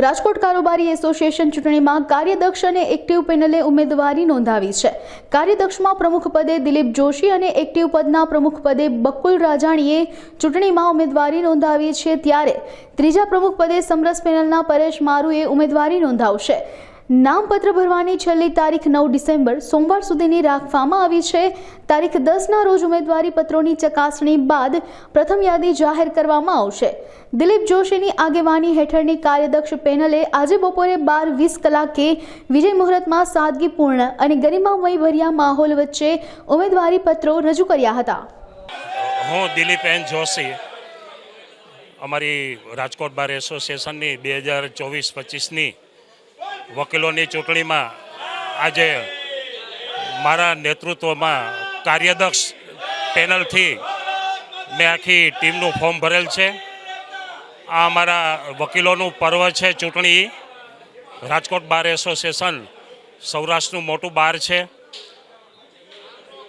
રાજકોટ કારોબારી એસોસિએશન ચૂંટણીમાં કાર્યદક્ષ અને એક્ટિવ પેનલે ઉમેદવારી નોંધાવી છે। કાર્યદક્ષમાં પ્રમુખ પદે દિલીપ જોશી અને એક્ટિવ પદના પ્રમુખ પદે બકુલ રાજાણીએ ચૂંટણીમાં ઉમેદવારી નોંધાવી છે, ત્યારે ત્રીજા પ્રમુખ પદે સમરસ પેનલના પરેશ મારુએ ઉમેદવારી નોંધાવશે। નામપત્ર ભરવાની છેલ્લી તારીખ 9 ડિસેમ્બર સોમવાર સુધીની રાખવામાં આવી છે। તારીખ 10ના રોજ ઉમેદવારી પત્રોની ચકાસણી બાદ પ્રથમ યાદી જાહેર કરવામાં આવશે। દિલીપ જોશીની આગેવાની હેઠળની કાર્યદક્ષ પેનલે આજે બપોરે 12:20 કલાકે વિજય મુહૂર્તમાં સાદગીપૂર્ણ અને ગરિમામય ભર્યા માહોલ વચ્ચે ઉમેદવારી પત્રો રજૂ કર્યા હતા। હું દિલીપ એન જોશી અમારી રાજકોટ બાર એસોસિએશનની 2024-25ની વકીલોની ચૂંટણીમાં આજે મારા નેતૃત્વમાં કાર્યદક્ષ પેનલથી મેં આખી ટીમનું ફોર્મ ભરેલ છે। આ અમારા વકીલોનું પર્વ છે। ચૂંટણી રાજકોટ બાર એસોસિએશન સૌરાષ્ટ્રનું મોટું બાર છે।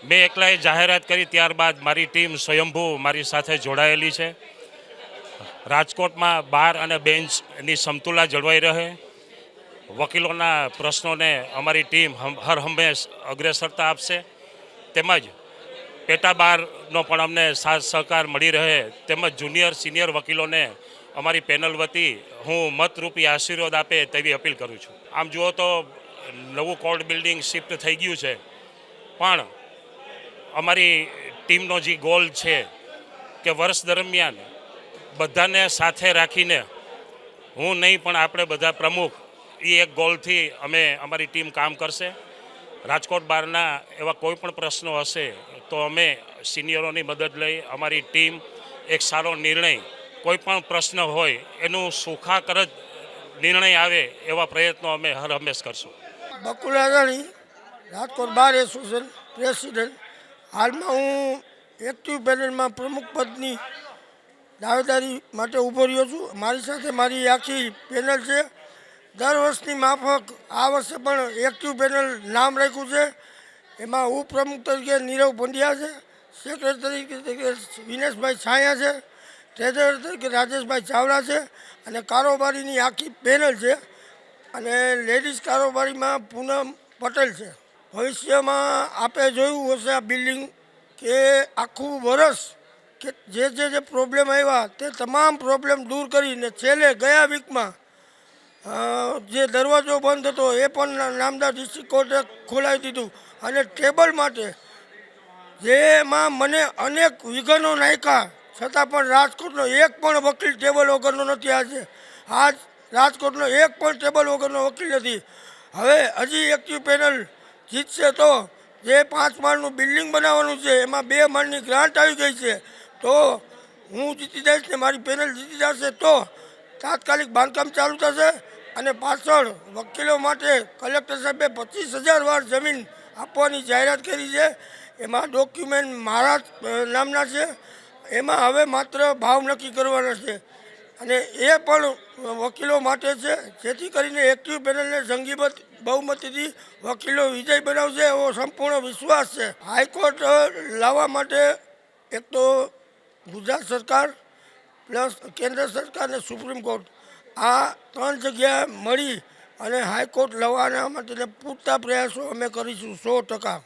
મેં એકલાએ જાહેરાત કરી, ત્યારબાદ મારી ટીમ સ્વયંભૂ મારી સાથે જોડાયેલી છે। રાજકોટમાં બાર અને બેન્ચની સમતુલા જળવાઈ રહે, વકીલોના પ્રશ્નોને અમારી ટીમ હર હંમેશ અગ્રેસરતા આપશે, તેમજ પેટા બારનો પણ અમને સાથ સહકાર મળી રહે, તેમજ જુનિયર સિનિયર વકીલોને અમારી પેનલ વતી હું મતરૂપી આશીર્વાદ આપે તેવી અપીલ કરું છું। આમ જુઓ તો નવું કોર્ટ બિલ્ડિંગ શિફ્ટ થઈ ગયું છે, પણ અમારી ટીમનો જે ગોલ છે કે વર્ષ દરમિયાન બધાને સાથે રાખીને, હું નહીં પણ આપણે બધા પ્રમુખ, એ એક ગોલથી અમે અમારી ટીમ કામ કરશે। રાજકોટ બારના એવા કોઈ પણ પ્રશ્નો હશે તો અમે સિનિયરોની મદદ લઈ અમારી ટીમ એક સારો નિર્ણય, કોઈ પણ પ્રશ્ન હોય એનું સુખાકારક નિર્ણય આવે એવા પ્રયત્નો અમે હર હંમેશ કરશું। Bakul Rajali, Rajkot bar association president. હાલમાં હું એક્ટિવ પેનલમાં પ્રમુખ પદની દાવેદારી માટે ઊભો રહ્યો છું। મારી સાથે મારી આખી પેનલ છે। દર વર્ષની માફક આ વર્ષે પણ એક્ટિવ પેનલ નામ રાખ્યું છે। એમાં ઉપપ્રમુખ તરીકે નીરવ પંડ્યા છે, સેક્રેટરી તરીકે વિનેશભાઈ છાયા છે, ટ્રેઝરર તરીકે રાજેશભાઈ ચાવડા છે, અને કારોબારીની આખી પેનલ છે, અને લેડીઝ કારોબારીમાં પૂનમ પટેલ છે। ભવિષ્યમાં આપે જોયું હશે આ બિલ્ડિંગ કે આખું વર્ષ કે જે પ્રોબ્લેમ આવ્યા તે તમામ પ્રોબ્લેમ દૂર કરીને છેલ્લે ગયા વીકમાં જે દરવાજો બંધ હતો એ પણ નામદાર ડિસ્ટ્રિક્ટ કોર્ટે ખોલાવી દીધું। અને ટેબલ માટે જેમાં મને અનેક વિઘ્નો નાખ્યા, છતાં પણ રાજકોટનો એક પણ વકીલ ટેબલ વગરનો નથી। આજ રાજકોટનો એક પણ ટેબલ વગરનો વકીલ નથી। હવે હજી એક્ટિવ પેનલ જીતશે તો જે 5 માળનું બિલ્ડિંગ બનાવવાનું છે એમાં 2 માળની ગ્રાન્ટ આવી ગઈ છે, તો હું જીતી જઈશ ને મારી પેનલ જીતી જશે તો તાત્કાલિક બાંધકામ ચાલુ થશે। અને પાછળ વકીલો માટે કલેક્ટર સાહેબે 25,000 વાર જમીન આપવાની જાહેરાત કરી છે। એમાં ડોક્યુમેન્ટ મારા નામના છે। એમાં હવે માત્ર ભાવ નક્કી કરવાના છે, અને એ પણ વકીલો માટે છે, જેથી કરીને એક્ટિવ પેનલને જંગીબદ્ધ બહુમતીથી વકીલો વિજય બનાવશે એવો સંપૂર્ણ વિશ્વાસ છે। હાઈકોર્ટ લાવવા માટે એક તો ગુજરાત સરકાર પ્લસ કેન્દ્ર સરકાર અને સુપ્રીમ કોર્ટ, આ 3 જગ્યાએ મળી અને હાઈકોર્ટ લાવવાના માટે પૂરતા પ્રયાસો અમે કરીશું 100%।